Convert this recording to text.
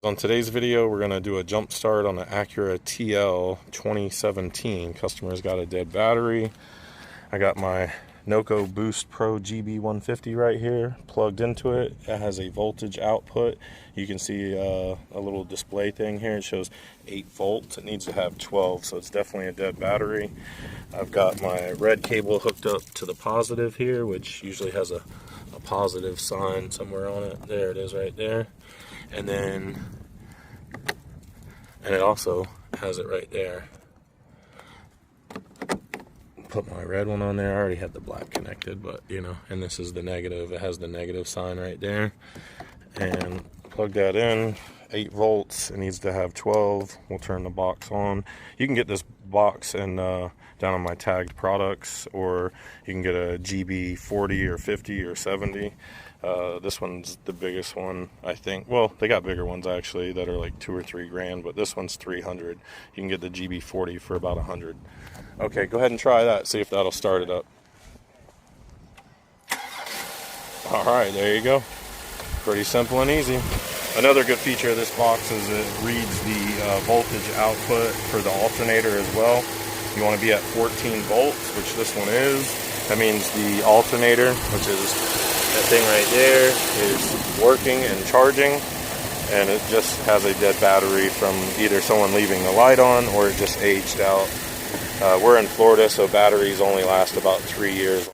On today's video, we're going to do a jump start on the Acura TL 2017. Customer's got a dead battery. I got my NOCO Boost Pro GB150 right here plugged into it. It has a voltage output. You can see a little display thing here. It shows 8 volts. It needs to have 12, so it's definitely a dead battery. I've got my red cable hooked up to the positive here, which usually has a positive sign somewhere on it. There it is right there. And it also has it right there. Put my red one on there. I already had the black connected, but you know, and this is the negative. It has the negative sign right there. And plug that in. 8 volts. It needs to have 12. We'll turn the box on. You can get this box and down on my tagged products, or you can get a GB40 or 50 or 70. This one's the biggest one, I think. Well, they got bigger ones actually that are like 2 or 3 grand, but this one's 300. You can get the GB40 for about 100. Okay, go ahead and try that. See if that'll start it up. All right, there you go. Pretty simple and easy. Another good feature of this box is it reads the voltage output for the alternator as well. You want to be at 14 volts, which this one is. That means the alternator, which is that thing right there, is working and charging, and it just has a dead battery from either someone leaving the light on or it just aged out. We're in Florida, so batteries only last about 3 years.